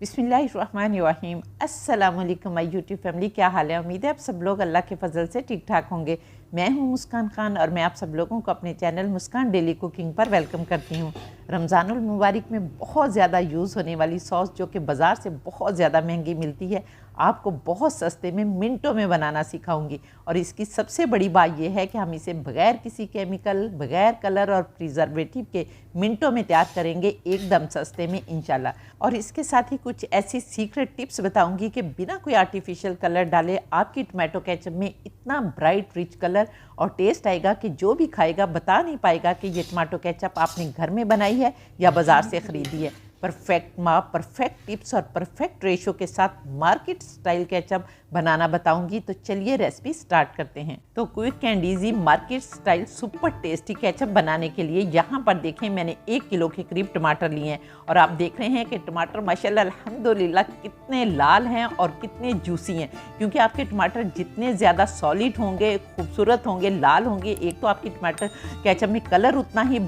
बिस्मिल्लाहिर्रहमानिर्रहीम। अस्सलाम वालेकुम माय यूट्यूब फैमिली, क्या हाल है। उम्मीद है आप सब लोग अल्लाह के फजल से ठीक ठाक होंगे। मैं हूं मुस्कान खान और मैं आप सब लोगों को अपने चैनल मुस्कान डेली कुकिंग पर वेलकम करती हूं। रमज़ानुल मुबारक में बहुत ज़्यादा यूज़ होने वाली सॉस जो कि बाज़ार से बहुत ज़्यादा महंगी मिलती है, आपको बहुत सस्ते में मिनटों में बनाना सिखाऊंगी। और इसकी सबसे बड़ी बात यह है कि हम इसे बग़ैर किसी केमिकल, बग़ैर कलर और प्रिजर्वेटिव के मिनटों में तैयार करेंगे, एकदम सस्ते में इंशाल्लाह। और इसके साथ ही कुछ ऐसी सीक्रेट टिप्स बताऊंगी कि बिना कोई आर्टिफिशियल कलर डाले आपकी टमाटो केचप में इतना ब्राइट रिच कलर और टेस्ट आएगा कि जो भी खाएगा बता नहीं पाएगा कि ये टमाटो केचप आपने घर में बनाई है या बाज़ार से ख़रीदी है। परफेक्ट माप, परफेक्ट टिप्स और परफेक्ट रेशो के साथ मार्केट स्टाइल केचप बनाना बताऊंगी। तो चलिए रेसिपी स्टार्ट करते हैं। तो quick and easy market style super tasty ketchup बनाने के लिए यहाँ पर देखें मैंने 1 किलो के करीब टमाटर लिए हैं। और आप देख रहे हैं कि टमाटर माशाल्लाह अल्हम्दुलिल्लाह कितने लाल हैं और कितने जूसी हैं। क्योंकि आपके टमाटर जितने ज़्यादा सॉलिड होंगे, खूबसूरत होंगे, लाल होंगे, एक तो आपकी टमाटर केचप में कलर उतना ही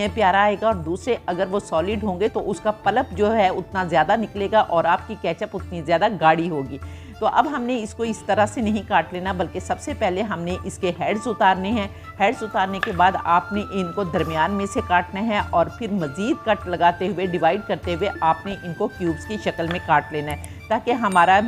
प्यारा आएगा और दूसरे अगर वो सॉलिड होंगे तो उसका पल्प जो है उतना ज़्यादा निकलेगा और आपकी केचप उतनी ज़्यादा गाढ़ी होगी। तो अब हमने इसको इस तरह से नहीं काट लेना, बल्कि सबसे पहले हमने इसके हेड्स उतारने हैं। हेड्स उतारने के बाद आपने इनको दरमियान में से काटना है और फिर मज़ीद कट लगाते हुए, डिवाइड करते हुए आपने इनको क्यूब्स की शक्ल में काट लेना है ताकि हमारा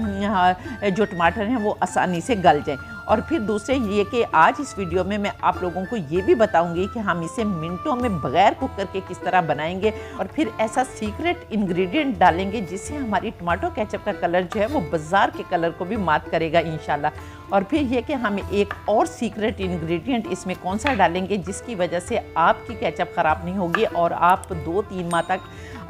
जो टमाटर हैं वो आसानी से गल जाएं। और फिर दूसरे ये कि आज इस वीडियो में मैं आप लोगों को ये भी बताऊंगी कि हम इसे मिनटों में बगैर कुकर के किस तरह बनाएंगे और फिर ऐसा सीक्रेट इंग्रेडिएंट डालेंगे जिससे हमारी टमाटो केचप का कलर जो है वो बाज़ार के कलर को भी मात करेगा इंशाल्लाह। और फिर ये कि हम एक और सीक्रेट इंग्रेडिएंट इसमें कौन सा डालेंगे जिसकी वजह से आपकी केचप ख़राब नहीं होगी और आप 2-3 माह तक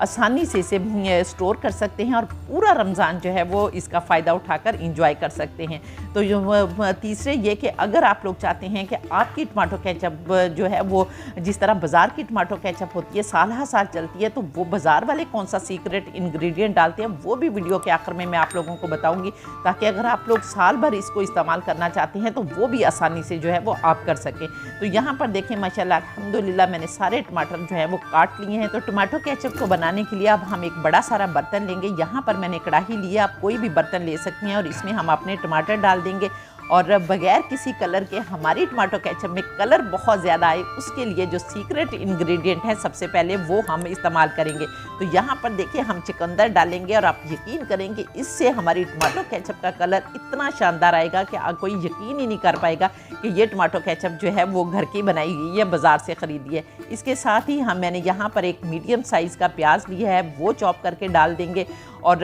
आसानी से इसे स्टोर कर सकते हैं और पूरा रमज़ान जो है वो इसका फ़ायदा उठाकर इंजॉय कर सकते हैं। तो तीसरे ये कि अगर आप लोग चाहते हैं कि आपकी टमाटो केचप जो है वो जिस तरह बाज़ार की टमाटो केचप होती है साल हर साल चलती है, तो वो बाज़ार वाले कौन सा सीक्रेट इंग्रेडिएंट डालते हैं वो भी वीडियो के आखिर में मैं आप लोगों को बताऊँगी, ताकि अगर आप लोग साल भर इसको इस्तेमाल करना चाहते हैं तो वो भी आसानी से जो है वो आप कर सकें। तो यहाँ पर देखें माशाल्लाह अल्हम्दुलिल्लाह मैंने सारे टमाटर जो है वो काट लिए हैं। तो टमाटो केचप को बनाने के लिए अब हम एक बड़ा सारा बर्तन लेंगे। यहाँ पर मैंने कढ़ाई ली है, आप कोई भी बर्तन ले सकते हैं और इसमें हम अपने टमाटर डाल देंगे। और बगैर किसी कलर के हमारी टमाटो केचप में कलर बहुत ज़्यादा आए उसके लिए जो सीक्रेट इंग्रेडिएंट है सबसे पहले वो हम इस्तेमाल करेंगे। तो यहाँ पर देखिए हम चुकंदर डालेंगे और आप यकीन करेंगे इससे हमारी टमाटो केचप का कलर इतना शानदार आएगा कि कोई यकीन ही नहीं कर पाएगा कि ये टमाटो केचप जो है वो घर की बनाई हुई है, बाज़ार से ख़रीदी है। इसके साथ ही मैंने यहाँ पर एक मीडियम साइज़ का प्याज लिया है, वो चॉप करके डाल देंगे। और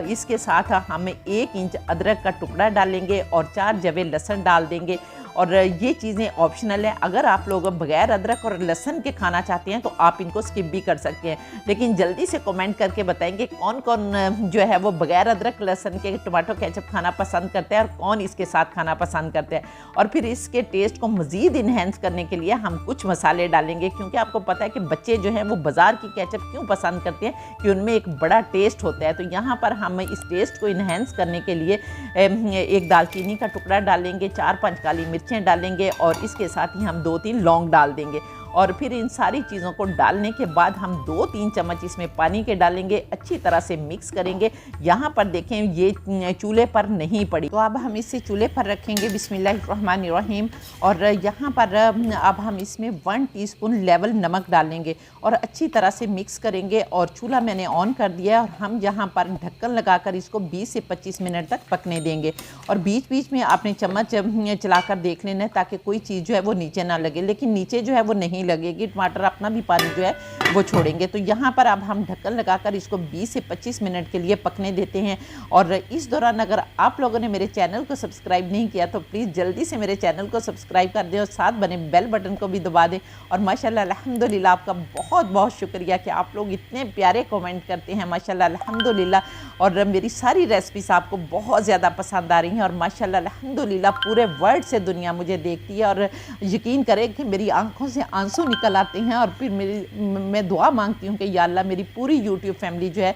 इसके साथ हम 1 इंच अदरक का टुकड़ा डालेंगे और 4 जवे लहसुन डाल देंगे। और ये चीज़ें ऑप्शनल हैं, अगर आप लोग बगैर अदरक और लहसुन के खाना चाहते हैं तो आप इनको स्किप भी कर सकते हैं। लेकिन जल्दी से कमेंट करके बताएंगे कौन कौन जो है वो बगैर अदरक लहसुन के टमाटो केचप खाना पसंद करते हैं और कौन इसके साथ खाना पसंद करते हैं। और फिर इसके टेस्ट को मज़ीद इन्हेंस करने के लिए हम कुछ मसाले डालेंगे, क्योंकि आपको पता है कि बच्चे जो हैं वो बाज़ार की केचप क्यों पसंद करते हैं कि उनमें एक बड़ा टेस्ट होता है। तो यहाँ पर हम इस टेस्ट को इन्हेंस करने के लिए 1 दालचीनी का टुकड़ा डालेंगे, 4-5 काली मिर्चें डालेंगे और इसके साथ ही हम 2-3 लौंग डाल देंगे। और फिर इन सारी चीज़ों को डालने के बाद हम 2-3 चम्मच इसमें पानी के डालेंगे, अच्छी तरह से मिक्स करेंगे। यहाँ पर देखें ये चूल्हे पर नहीं पड़ी, तो अब हम इसे चूल्हे पर रखेंगे। बिस्मिल्लाहिर्रहमानिर्रहीम। और यहाँ पर अब हम इसमें 1 टीस्पून लेवल नमक डालेंगे और अच्छी तरह से मिक्स करेंगे। और चूल्हा मैंने ऑन कर दिया और हम यहाँ पर ढक्कन लगाकर इसको 20 से 25 मिनट तक पकने देंगे। और बीच बीच में आपने चम्मच चलाकर देख लेना है ताकि कोई चीज़ जो है वो नीचे ना लगे, लेकिन नीचे जो है वो नहीं लगेगी, टमाटर अपना भी पानी जो है वो छोड़ेंगे। तो यहाँ पर अब हम ढक्कन लगाकर इसको 20 से 25 मिनट के लिए पकने देते हैं। और इस दौरान अगर आप लोगों ने मेरे चैनल को सब्सक्राइब नहीं किया तो प्लीज़ जल्दी से मेरे चैनल को सब्सक्राइब कर दें और साथ बने बेल बटन को भी दबा दें। और माशाल्लाह अल्हम्दुलिल्लाह आपका बहुत बहुत शुक्रिया कि आप लोग इतने प्यारे कमेंट करते हैं माशाल्लाह अल्हम्दुलिल्लाह। और मेरी सारी रेसिपीज़ आपको बहुत ज़्यादा पसंद आ रही हैं और माशाल्लाह अल्हम्दुलिल्लाह पूरे वर्ल्ड से दुनिया मुझे देखती है और यकीन करें कि मेरी आंखों से आंसू निकल आते हैं और फिर मैं दुआ मांगती हूँ कि या अल्लाह मेरी पूरी यूट्यूब फैमिली जो है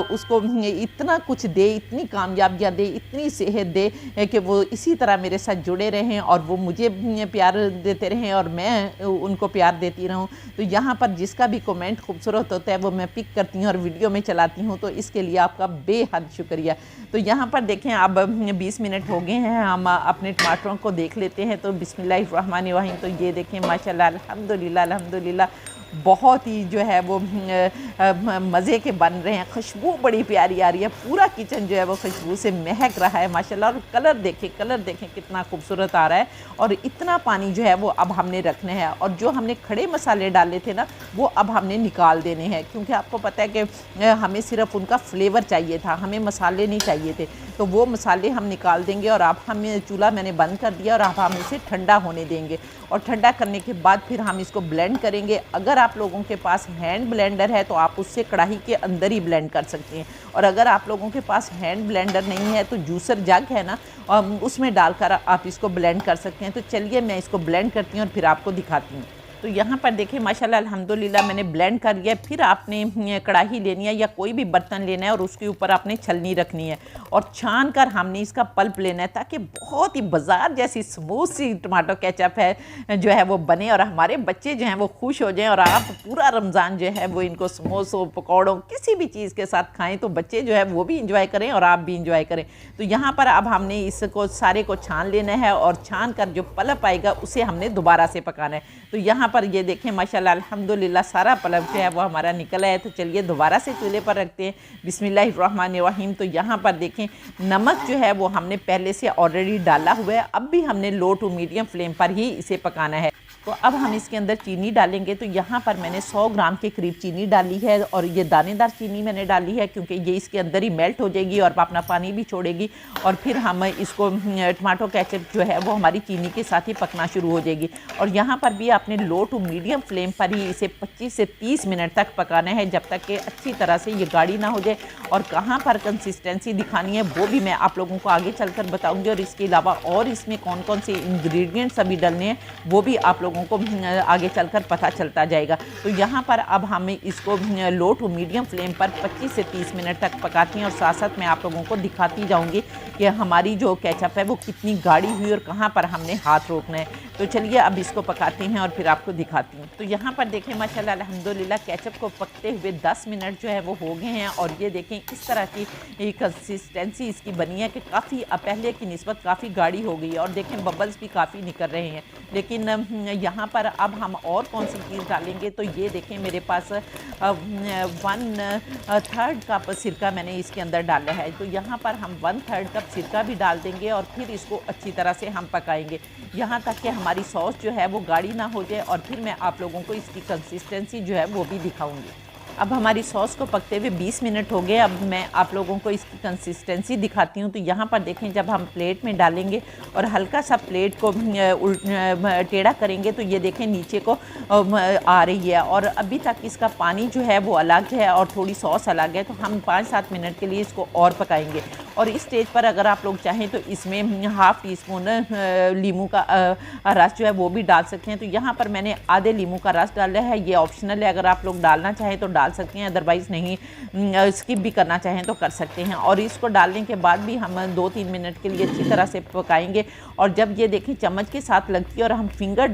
उसको इतना कुछ दे, इतनी कामयाबियाँ दे, इतनी सेहत दे कि वो इसी तरह मेरे साथ जुड़े रहें और वो मुझे प्यार देते रहें और मैं उनको प्यार देती रहूं। तो यहाँ पर जिसका भी कमेंट खूबसूरत होता है वो मैं पिक करती हूँ और वीडियो में चलाती हूँ, तो इसके लिए आपका बेहद शुक्रिया। तो यहाँ पर देखें अब 20 मिनट हो गए हैं, हम अपने टमाटरों को देख लेते हैं। तो बिस्मिल्लाहिर्रहमानिर्रहीम। तो ये देखें माशाल्लाह अल्हम्दुलिल्लाह अल्हम्दुलिल्लाह बहुत ही जो है वो मज़े के बन रहे हैं। खुशबू बड़ी प्यारी आ रही है, पूरा किचन जो है वो खुशबू से महक रहा है माशाल्लाह। और कलर देखें कितना खूबसूरत आ रहा है। और इतना पानी जो है वो अब हमने रखना है और जो हमने खड़े मसाले डाले थे ना वो अब हमने निकाल देने हैं, क्योंकि आपको पता है कि हमें सिर्फ उनका फ्लेवर चाहिए था, हमें मसाले नहीं चाहिए थे। तो वो मसाले हम निकाल देंगे और अब हमें चूल्हा मैंने बंद कर दिया और अब हम इसे ठंडा होने देंगे। और ठंडा करने के बाद फिर हम इसको ब्लेंड करेंगे। अगर आप लोगों के पास हैंड ब्लेंडर है तो आप उससे कढ़ाई के अंदर ही ब्लेंड कर सकते हैं, और अगर आप लोगों के पास हैंड ब्लेंडर नहीं है तो जूसर जग है ना, उसमें डालकर आप इसको ब्लेंड कर सकते हैं। तो चलिए मैं इसको ब्लेंड करती हूँ और फिर आपको दिखाती हूँ। तो यहाँ पर देखें माशाल्लाह अल्हम्दुलिल्लाह मैंने ब्लेंड कर लिया। फिर आपने कढ़ाई लेनी है या कोई भी बर्तन लेना है और उसके ऊपर आपने छलनी रखनी है और छान कर हमने इसका पल्प लेना है, ताकि बहुत ही बाजार जैसी स्मूथ सी टमाटो केचप है जो है वो बने और हमारे बच्चे जो हैं वो खुश हो जाएं। और आप पूरा रमज़ान जो है वो इनको समोसों पकौड़ों किसी भी चीज़ के साथ खाएँ तो बच्चे जो है वो भी इंजॉय करें और आप भी इंजॉय करें। तो यहाँ पर अब हमने इसको सारे को छान लेना है और छान कर जो पल्प आएगा उसे हमने दोबारा से पकाना है। तो यहाँ पर ये देखें माशाल्लाह अल्हम्दुलिल्लाह सारा पल्प जो है वो हमारा निकला है। तो चलिए दोबारा से चूल्हे पर रखते हैं। बिस्मिल्लाहिर्रहमानिर्रहीम। तो यहाँ पर देखें नमक जो है वो हमने पहले से ऑलरेडी डाला हुआ है, अब भी हमने लो टू मीडियम फ्लेम पर ही इसे पकाना है। तो अब हम इसके अंदर चीनी डालेंगे। तो यहाँ पर मैंने 100 ग्राम के करीब चीनी डाली है और ये दानेदार चीनी मैंने डाली है क्योंकि ये इसके अंदर ही मेल्ट हो जाएगी और अपना पानी भी छोड़ेगी और फिर हम इसको टमाटो केचप जो है वो हमारी चीनी के साथ ही पकना शुरू हो जाएगी। और यहाँ पर भी आपने लो टू मीडियम फ्लेम पर ही इसे 25 से 30 मिनट तक पकाना है, जब तक कि अच्छी तरह से ये गाढ़ी ना हो जाए। और कहाँ पर कंसिस्टेंसी दिखानी है वो भी मैं आप लोगों को आगे चलकर बताऊँगी, और इसके अलावा और इसमें कौन कौन से इंग्रेडिएंट्स अभी डालने हैं वो भी आप लोगों को आगे चलकर पता चलता जाएगा। तो यहाँ पर अब हमें इसको लो टू मीडियम फ्लेम पर 25 से 30 मिनट तक पकाती हैं और साथ साथ मैं आप लोगों को दिखाती जाऊँगी कि हमारी जो केचप है वो कितनी गाढ़ी हुई और कहाँ पर हमने हाथ रोकना है। तो चलिए अब इसको पकाते हैं और फिर आपको दिखाती हूँ। तो यहाँ पर देखें माशाल्लाह अल्हम्दुलिल्लाह केचप को पकते हुए 10 मिनट जो है वो हो गए हैं और ये देखें इस तरह की कंसिस्टेंसी इसकी बनी है कि काफ़ी पहले की निस्बत काफ़ी गाढ़ी हो गई है और देखें बबल्स भी काफ़ी निकल रहे हैं। लेकिन यहाँ पर अब हम और कौन सी चीज़ डालेंगे, तो ये देखें मेरे पास 1/3 कप सिरका मैंने इसके अंदर डाला है। तो यहाँ पर हम 1/3 कप सिरका भी डाल देंगे और फिर इसको अच्छी तरह से हम पकाएंगे यहाँ तक कि हमारी सॉस जो है वो गाढ़ी ना हो जाए। और फिर मैं आप लोगों को इसकी कंसिस्टेंसी जो है वो भी दिखाऊंगी। अब हमारी सॉस को पकते हुए 20 मिनट हो गए। अब मैं आप लोगों को इसकी कंसिस्टेंसी दिखाती हूँ। तो यहाँ पर देखें जब हम प्लेट में डालेंगे और हल्का सा प्लेट को टेढ़ा करेंगे तो ये देखें नीचे को आ रही है और अभी तक इसका पानी जो है वो अलग है और थोड़ी सॉस अलग है। तो हम 5-7 मिनट के लिए इसको और पकाएंगे। और इस स्टेज पर अगर आप लोग चाहें तो इसमें ½ टीस्पून लीमू का रस जो है वो भी डाल सकते हैं। तो यहाँ पर मैंने आधे लीमू का रस डाला है, ये ऑप्शनल है, अगर आप लोग डालना चाहें तो डाल सकते हैं, अदरवाइज़ नहीं स्किप भी करना चाहें तो कर सकते हैं। और इसको डालने के बाद भी हम 2-3 मिनट के लिए अच्छी तरह से पकाएंगे। और जब ये देखें चम्मच के साथ लगती है और हम फिंगर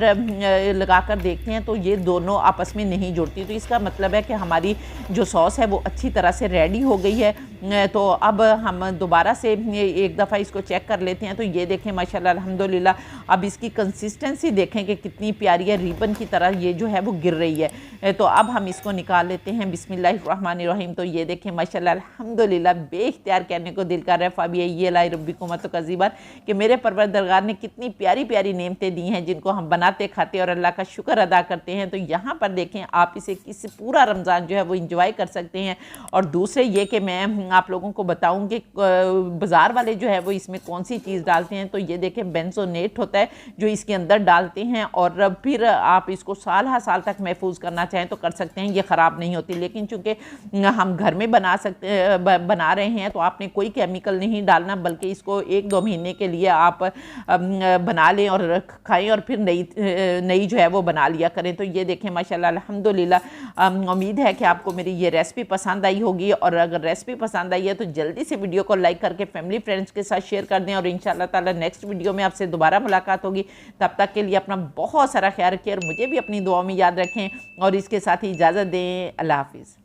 लगा कर देखते हैं तो ये दोनों आपस में नहीं जुड़ती, तो इसका मतलब है कि हमारी जो सॉस है वो अच्छी तरह से रेडी हो गई है। तो अब हम दोबारा से एक दफ़ा इसको चेक कर लेते हैं। तो ये देखें माशाल्लाह अल्हम्दुलिल्लाह अब इसकी कंसिस्टेंसी देखें कि कितनी प्यारी है, रिबन की तरह ये जो है वो गिर रही है। तो अब हम इसको निकाल लेते हैं। बिस्मिल्लाहिर्रहमानिर्रहीम। तो ये देखें माशाल्लाह अल्हम्दुलिल्लाह बेइख्तियार कहने को दिल कर रहा है फ़ाबिया लाई रब्बिकुम अतकज़ीबन कि मेरे परवरदिगार ने कितनी प्यारी प्यारी नेमतें दी हैं जिनको हम बनाते खाते और अल्लाह का शुक्र अदा करते हैं। तो यहाँ पर देखें आप इसे किसी पूरा रमज़ान जो है वो इंजॉय कर सकते हैं। और दूसरे ये कि मैं आप लोगों को बताऊँ कि बाज़ार वाले जो है वो इसमें कौन सी चीज़ डालते हैं। तो ये देखें बेंजोनेट होता है जो इसके अंदर डालते हैं और फिर आप इसको साल तक महफूज करना चाहें तो कर सकते हैं, ये ख़राब नहीं होता। होती, लेकिन चूँकि हम घर में बना रहे हैं तो आपने कोई केमिकल नहीं डालना, बल्कि इसको 1-2 महीने के लिए आप बना लें और खाएं और फिर नई जो है वो बना लिया करें। तो ये देखें माशाल्लाह अल्हम्दुलिल्लाह, उम्मीद है कि आपको मेरी ये रेसिपी पसंद आई होगी, और अगर रेसिपी पसंद आई है तो जल्दी से वीडियो को लाइक करके फैमिली फ्रेंड्स के साथ शेयर कर दें, और इंशाल्लाह ताला नेक्स्ट वीडियो में आपसे दोबारा मुलाकात होगी। तब तक के लिए अपना बहुत सारा ख्याल रखें और मुझे भी अपनी दुआ में याद रखें, और इसके साथ ही इजाज़त दें। अल्लाह हाफिज़।